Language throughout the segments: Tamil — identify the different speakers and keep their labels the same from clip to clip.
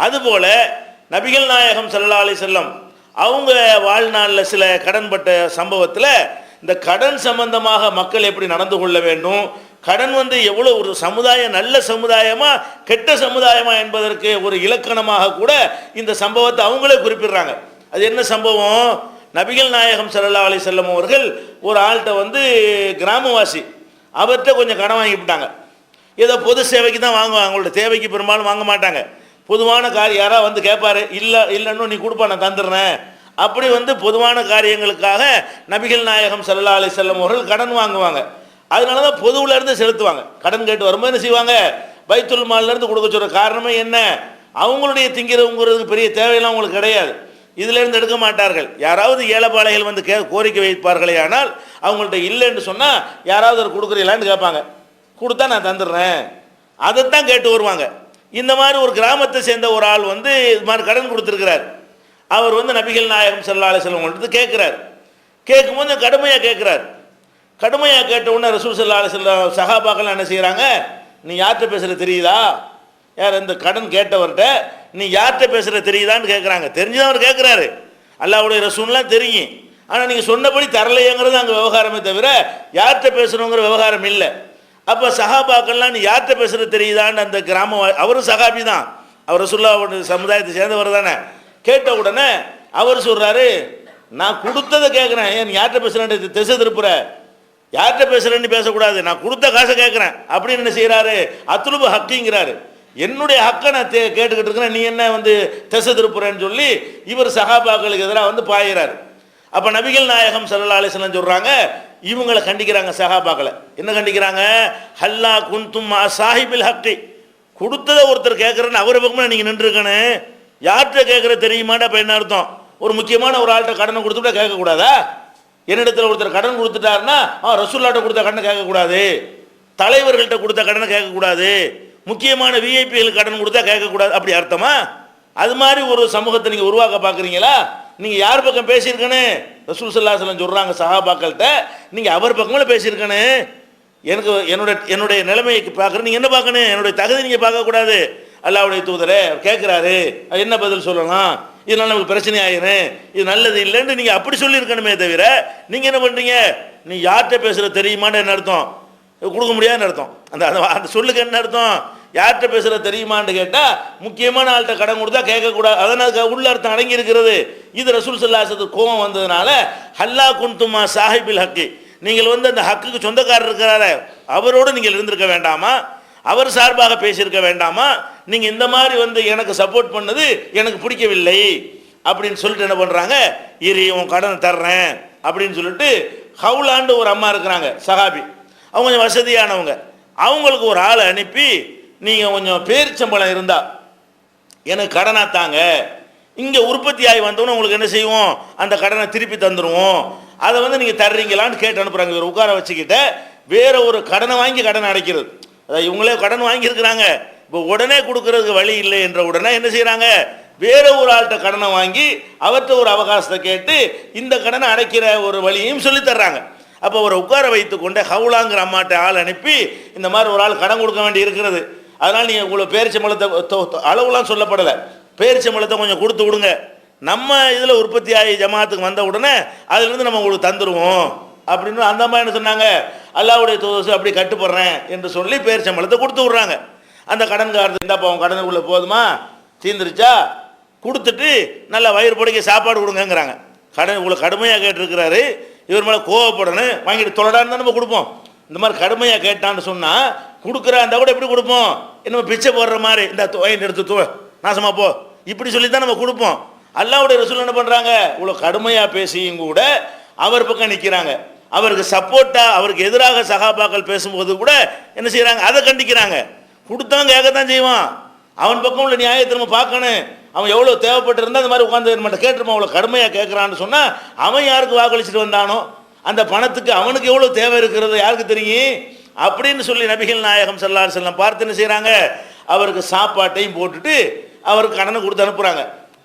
Speaker 1: அதுபோல நபிகள் நாயகம் ஸல்லல்லாஹு அலைஹி வஸல்லம் அவங்க வாழ்நாளில் சில கடன்பட்ட சம்பவத்தில் இந்த கடன் சம்பந்தமாக மக்கள் எப்படி நடந்து கொள்ள வேண்டும், கடன் எவ்வளோ ஒரு சமுதாயம் நல்ல சமுதாயமா கெட்ட சமுதாயமா என்பதற்கு ஒரு இலக்கணமாக கூட இந்த சம்பவத்தை அவங்களே குறிப்பிடுறாங்க. அது என்ன சம்பவம்? நபிகள் நாயகம் ஸல்லல்லாஹு அலைஹி வஸல்லம் அவர்கள் ஒரு ஆள்கிட்ட கிராமவாசி அவர்கிட்ட கொஞ்சம் கடன் வாங்கிவிட்டாங்க. ஏதோ பொது சேவைக்கு தான் வாங்குவாங்க, அவங்களோட தேவைக்கு பெரும்பாலும் வாங்க மாட்டாங்க. பொதுவான காரியம் யாராவது கேட்பாரு, இல்லைன்னு நீ கொடுப்பா நான் தந்துடுறேன் அப்படி பொதுவான காரியங்களுக்காக நபிகள் நாயகம் ஸல்லல்லாஹு அலைஹி வஸல்லம் அவர்கள் கடன் வாங்குவாங்க. அதனால தான் பொதுவில் இருந்து செலுத்துவாங்க. கடன் கேட்டு வரும்போது என்ன செய்வாங்க, பைத்துல் மால்ல இருந்து கொடுக்க சொல்ற காரணமே என்ன, அவங்களுடைய திங்கிறவங்கிறதுக்கு பெரிய தேவையெல்லாம் அவங்களுக்கு கிடையாது, இதிலிருந்து எடுக்க மாட்டார்கள். யாராவது ஏழைப்பாளைகள் கோரிக்கை வைப்பார்களே ஆனால் அவங்கள்ட்ட இல்லைன்னு சொன்னால் யாராவது ஒரு கொடுக்குறீங்களான்னு கேட்பாங்க, கொடுத்தா நான் தந்துடுறேன், அதைத்தான் கேட்டு வருவாங்க. இந்த மாதிரி ஒரு கிராமத்தை சேர்ந்த ஒரு ஆள் இது மாதிரி கடன் கொடுத்துருக்கிறார். அவர் நபிகள் நாயகம் ஸல்லல்லாஹு அலைஹி வஸல்லம் அவங்கள்ட்ட கேட்குறார். கேட்கும்போது கடுமையாக கேட்குறார். கடுமையாக கேட்ட உடனே ரசூல் ஸல்லல்லாஹு அலைஹி வஸல்லம் சஹாபாக்கள் என்ன செய்கிறாங்க, நீ யார்கிட்ட பேசுகிற தெரியுதா, யார் இந்த கடன் கேட்டவர்கிட்ட நீ யார்கிட்ட பேசுகிற தெரியுதான்னு கேட்குறாங்க. தெரிஞ்சுதான் அவர் கேட்குறாரு, அல்லாஹ்வுடைய ரசூல்லாம் தெரியும், ஆனால் நீங்கள் சொன்னபடி தரலையங்கிறது அங்கே விவகாரமே தவிர யார்கிட்ட பேசணுங்கிற விவகாரம் இல்லை. அப்போ சஹாபாக்கள்லாம் நீ யார்கிட்ட பேசுகிறது தெரியுதான்னு அந்த அவரும் சஹாபி தான், அவர் ரசூலுல்லாஹ் சமுதாயத்தை சேர்ந்தவர் தானே. கேட்ட உடனே அவர் சொல்கிறாரு, நான் கொடுத்ததை கேட்குறேன், ஏன் யார்கிட்ட பேசுகிறேன் திசை திருப்புற, யார்கிட்ட பேசுகிறேன்னு பேசக்கூடாது, நான் கொடுத்த காசை கேட்குறேன் அப்படின்னு என்ன செய்கிறாரு, அத்துலுபு ஹக்கிங்கிறாரு, என்னுடைய ஹக்கை நான் கேட்டுக்கிட்டு இருக்கிறேன், நீ என்ன திசை திருப்புறேன்னு சொல்லி இவர் சஹாபாக்களுக்கு எதிராக பாயிறாரு. அப்போ நபிகள் நாயகம் ஸல்லல்லாஹு அலைஹி வஸல்லம் சொல்கிறாங்க, இவங்களை கண்டிக்கிறாங்க, சஹாபாக்களை என்ன கண்டிக்கிறாங்க, ஹல்லா குன்தும் சாஹிபில் ஹக்கி, கொடுத்ததை ஒருத்தர் கேட்குறேன்னு அவர் பக்கமாக நீங்கள் நின்றுருக்கணும், யார்கிட்ட கேட்குற தெரியுமாண்டா. அப்போ என்ன அர்த்தம், ஒரு முக்கியமான ஒரு ஆள்கிட்ட கடனை கொடுத்துட்டா கேட்கக்கூடாதா, என்னிடத்தில் ஒருத்தர் கடன் கொடுத்துட்டாருன்னா ரசூலுல்லாஹ்ட்ட கொடுத்த கடனை கேட்கக்கூடாது, தலைவர்கள்ட்ட கொடுத்த கடனை கேட்கக்கூடாது, முக்கியமான விஐபிகளுக்கு கடன் கொடுத்தா கேட்கக்கூடாது, அப்படி அர்த்தமா? அது மாதிரி ஒரு சமூகத்தை நீங்கள் உருவாக்க பார்க்குறீங்களா? நீங்கள் யார் பக்கம் பேசியிருக்கணும், ரசூல் ஸல்லல்லாஹு அலைஹி வஸல்லம் சொல்கிறாங்க சஹாபாக்கள்கிட்ட நீங்கள் அவர் பக்கமே பேசியிருக்கணும். எனக்கு என்னுடைய நிலைமையை பார்க்குற நீங்கள் என்ன பார்க்கணும், என்னுடைய தகுதி நீங்கள் பார்க்கக்கூடாது. அல்லாஹ்வுடைய தூதரே கேட்குறாரு, என்ன பதில் சொல்லலாம், இதனால் நமக்கு பிரச்சனை ஆயிரும், இது நல்லது இல்லைன்னு நீங்கள் அப்படி சொல்லியிருக்கணுமே தவிர நீங்கள் என்ன பண்ணுறீங்க, நீ யார்கிட்ட பேசுகிற தெரியுமான்னு என்ன அர்த்தம், கொடுக்க முடியாதுன்னு அர்த்தம். அந்த சொல்லுக்கு என்ன அர்த்தம், யார்கிட்ட பேசுகிற தெரியுமான்னு கேட்டால் முக்கியமான ஆள்கிட்ட கடன் கொடுத்தா கேட்கக்கூடாது, அதனால் உள்ள அர்த்தம் அடங்கி இருக்கிறது. இது ரசூல் ஸல்லல்லாஹு அலைஹி வஸல்லம் கோபம் வந்ததுனால ஹல்லா குன்துமா சாஹிபில் ஹக்கி, நீங்கள் அந்த ஹக்குக்கு சொந்தக்காரர் இருக்கிறாரு அவரோடு நீங்கள் இருந்திருக்க வேண்டாமா, அவர் சார்பாக பேசியிருக்க வேண்டாமா, நீங்கள் இந்த மாதிரி எனக்கு சப்போர்ட் பண்ணது எனக்கு பிடிக்கவில்லை அப்படின்னு சொல்லிட்டு என்ன பண்ணுறாங்க, இரு உன் கடனை தர்றேன் அப்படின்னு சொல்லிட்டு ஹவுலாண்டு ஒரு அம்மா இருக்கிறாங்க சஹாபி, அவங்க கொஞ்சம் வசதியானவங்க, அவங்களுக்கு ஒரு ஆளை அனுப்பி நீங்கள் கொஞ்சம் பேரிச்சம்பளம் இருந்தால் எனக்கு கடனாக தாங்க, இங்கே உற்பத்தி ஆகி வந்தோன்னு உங்களுக்கு என்ன செய்வோம், அந்த கடனை திருப்பி தந்துடுவோம், அதை நீங்கள் தர்றீங்களான்னு கேட்டு அனுப்புகிறாங்க. இவர் உட்கார வச்சுக்கிட்ட வேற ஒரு கடனை வாங்கி கடனை அடைக்கிறது, அதாவது இவங்களே கடன் வாங்கியிருக்கிறாங்க, இப்போ உடனே கொடுக்கறதுக்கு வழி இல்லை என்ற உடனே என்ன செய்கிறாங்க, வேற ஒரு ஆள்கிட்ட கடனை வாங்கி அவர்கிட்ட ஒரு அவகாசத்தை கேட்டு இந்த கடனை அடைக்கிற ஒரு வழியையும் சொல்லி தர்றாங்க. அப்போ அவரை உட்கார வைத்து கொண்டு ஹவுலாங்கிற அம்மாட்ட ஆள் அனுப்பி இந்த மாதிரி ஒரு ஆள் கடன் கொடுக்க வேண்டி இருக்கிறது, அதனால் நீங்கள் உங்களை பேரிச்சம்பழத்தை அளவுலாம் சொல்லப்படலை, பேரிச்சம்பழத்தை கொஞ்சம் கொடுத்து விடுங்க, நம்ம இதில் உற்பத்தி ஆகி ஜமாத்துக்கு வந்த உடனே அதுலேருந்து நம்ம உங்களுக்கு தந்துடுவோம் அப்படின்னு அந்த அம்மா என்ன சொன்னாங்க, அல்லாஹ்வுடைய தூதர் அப்படி கட்டுப்படுறேன் என்று சொல்லி பேரிச்சம்பழத்தை கொடுத்து விட்றாங்க. அந்த கடன்காரர் இருந்தாப்பா அவன் கடனுக்குள்ளே போதுமா தீர்ந்துருச்சா கொடுத்துட்டு நல்லா வயிறு பொடிக்க சாப்பாடு கொடுங்கங்கிறாங்க. கடன் இவ்வளோ கடுமையாக கேட்டிருக்கிறாரு, இவர் மேலே கோவப்படணும், வாங்கிட்டு தொலைடான்னு தான் நம்ம கொடுப்போம். இந்த மாதிரி கடுமையாக கேட்டான்னு சொன்னால் கொடுக்குறா இருந்தால் கூட எப்படி கொடுப்போம், நம்ம பிச்சை போடுற மாதிரி இந்த வாங்கிட்டு எடுத்து நாசமாக போ இப்படி சொல்லி தான் நம்ம கொடுப்போம். அல்லாஹ்வுடைய ரசூல் என்ன பண்ணுறாங்க, இவ்வளோ கடுமையாக பேசியும் கூட அவர் பக்கம் நிற்கிறாங்க, அவருக்கு சப்போர்ட்டாக அவருக்கு எதிராக சஹாபாக்கள் பேசும்போது கூட என்ன செய்கிறாங்க, அதை கண்டிக்கிறாங்க. கொடுத்தவன் கேட்கத்தான் செய்வான், அவன் பக்கம் உள்ள நியாயத்தை நம்ம பார்க்கணும், அவன் எவ்வளோ தேவைப்பட்டிருந்தா அந்த மாதிரி உட்காந்து நம்மகிட்ட கேட்டுருப்பான், அவ்வளோ கடுமையாக கேட்குறான்னு சொன்னால் அவன் யாருக்கு வாக்களிச்சுட்டு வந்தானோ அந்த பணத்துக்கு அவனுக்கு எவ்வளோ தேவை இருக்கிறது யாருக்கு தெரியும் அப்படின்னு சொல்லி நபிகள் நாயகம் ஸல்லல்லாஹு அலைஹி வஸல்லம் பார்த்து என்ன செய்கிறாங்க, அவருக்கு சாப்பாட்டையும் போட்டுட்டு அவருக்கு கடனை கொடுத்து அனுப்புகிறாங்க.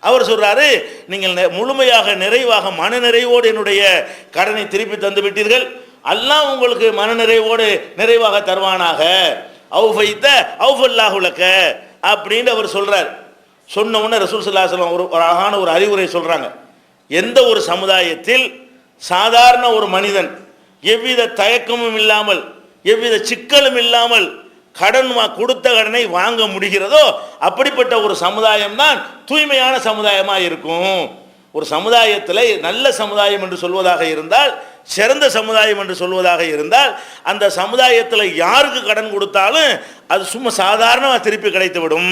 Speaker 1: அவர் சொல்கிறாரு, நீங்கள் முழுமையாக நிறைவாக மன நிறைவோடு என்னுடைய கடனை திருப்பி தந்து விட்டீர்கள், அல்லாஹ் உங்களுக்கு மன நிறைவோடு நிறைவாக தருவானாக, அவுஃபைத்த அவுஃபல்லாஹு லக அப்படின்னு அவர் சொல்கிறார். சொன்ன உடனே ரசூல் ஸல்லல்லாஹு அலைஹி வஸல்லம் ஒரு அழகான ஒரு அறிவுரை சொல்றாங்க. எந்த ஒரு சமுதாயத்தில் சாதாரண ஒரு மனிதன் எவ்வித தயக்கமும் இல்லாமல் எவ்வித சிக்கலும் இல்லாமல் கொடுத்த கடனை வாங்க முடிகிறதோ அப்படிப்பட்ட ஒரு சமுதாயம் தான் தூய்மையான சமுதாயமாக இருக்கும். ஒரு சமுதாயத்தில் நல்ல சமுதாயம் என்று சொல்வதாக இருந்தால், சிறந்த சமுதாயம் என்று சொல்வதாக இருந்தால், அந்த சமுதாயத்தில் யாருக்கு கடன் கொடுத்தாலும் அது சும்மா சாதாரணமாக திருப்பி கிடைத்துவிடும்,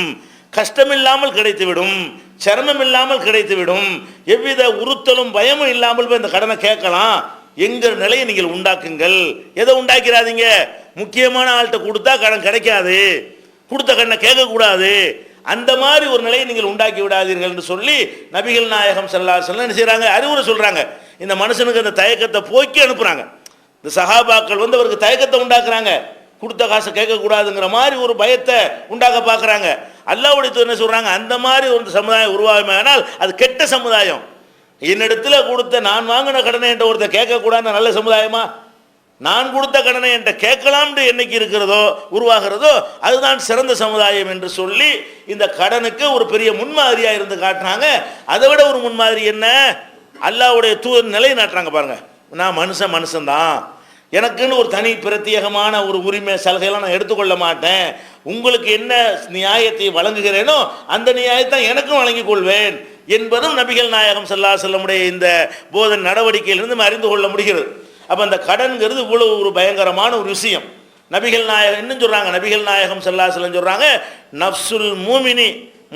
Speaker 1: கஷ்டமில்லாமல் கிடைத்துவிடும், சிரமம் இல்லாமல் கிடைத்துவிடும், எவ்வித உறுத்தலும் பயமும் இல்லாமல் போய் இந்த கடனை கேட்கலாம் என்கிற நிலையை நீங்கள் உண்டாக்குங்கள். எதை உண்டாக்கிறாதீங்க? முக்கியமான ஆள்கிட்ட கொடுத்தா கடன் கிடைக்காது, கொடுத்த கடனை கேட்கக்கூடாது, அந்த மாதிரி ஒரு நிலையை நீங்கள் உண்டாக்கி விடாதீர்கள் என்று சொல்லி நபிகள் நாயகம் ஸல்லல்லாஹு அலைஹி வஸல்லம் என்ன செய்கிறாங்க, அறிவுரை சொல்கிறாங்க. இந்த மனுஷனுக்கு அந்த தயக்கத்தை போக்கி அனுப்புகிறாங்க. இந்த சஹாபாக்கள் வந்து அவருக்கு தயக்கத்தை உண்டாக்குறாங்க, கொடுத்த காசை கேட்கக்கூடாதுங்கிற மாதிரி ஒரு பயத்தை உண்டாக்க பார்க்குறாங்க. அல்லாஹ்வுடைய தூதர் என்ன சொல்கிறாங்க, அந்த மாதிரி ஒரு சமுதாயம் உருவாகுமானால் அது கெட்ட சமுதாயம். என்னிடத்தில் கொடுத்த நான் வாங்கின கடனை என்கிட்ட ஒருத்தர் கேட்கக்கூடாதுன்னு நல்ல சமுதாயமா? நான் கொடுத்த கடனை என்கிட்ட கேட்கலாம்னு என்னைக்கு இருக்கிறதோ உருவாகிறதோ அதுதான் சிறந்த சமுதாயம் என்று சொல்லி இந்த கடனுக்கு ஒரு பெரிய முன்மாதிரியாக இருந்து காட்டுறாங்க. அதை விட ஒரு முன்மாதிரி என்ன, அல்லாஹ்வுடைய தூதர் நிலை நாட்டுறாங்க பாருங்க. நான் மனுஷன்தான், எனக்குன்னு ஒரு தனி பிரத்யேகமான ஒரு உரிமை சலுகையெல்லாம் நான் எடுத்துக்கொள்ள மாட்டேன், உங்களுக்கு என்ன நியாயத்தை வழங்குகிறேனோ அந்த நியாயத்தை எனக்கும் வழங்கிக் கொள்வேன் என்பதும் நபிகள் நாயகம் ஸல்லல்லாஹு அலைஹி வஸல்லம் இந்த போதனை நடவடிக்கையிலிருந்து நம்ம அறிந்து கொள்ள முடிகிறது. அப்போ அந்த கடன்கிறது இவ்வளவு ஒரு பயங்கரமான ஒரு விஷயம். நபிகள் நாயகம் இன்னும் சொல்கிறாங்க, நபிகள் நாயகம் ஸல்லல்லாஹு அலைஹி வஸல்லம் சொல்கிறாங்க, நஃப்சுல் மூமினி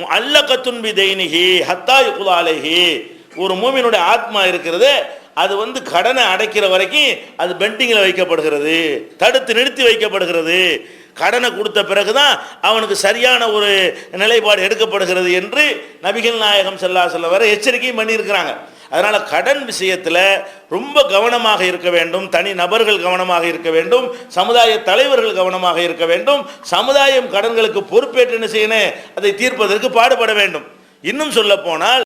Speaker 1: முஅல்லகத்துன் பிதைனிஹி ஹத்தா யுக்லா அலைஹி. ஒரு மூமினுடைய ஆத்மா இருக்கிறது, அது வந்து கடனை அடைக்கிற வரைக்கும் அது பெண்டிங்கில் வைக்கப்படுகிறது, தடுத்து நிறுத்தி வைக்கப்படுகிறது. கடனை கொடுத்த பிறகுதான் அவனுக்கு சரியான ஒரு நிலைப்பாடு எடுக்கப்படுகிறது என்று நபிகள் நாயகம் ஸல்லல்லாஹு அலைஹி வஸல்லம் வரை எச்சரிக்கையும் பண்ணியிருக்கிறாங்க. அதனால் கடன் விஷயத்தில் ரொம்ப கவனமாக இருக்க வேண்டும், தனி நபர்கள் கவனமாக இருக்க வேண்டும், சமுதாய தலைவர்கள் கவனமாக இருக்க வேண்டும், சமுதாயம் கடன்களுக்கு பொறுப்பேற்று என்ன செய்யணும், அதை தீர்ப்பதற்கு பாடுபட வேண்டும். இன்னும் சொல்ல போனால்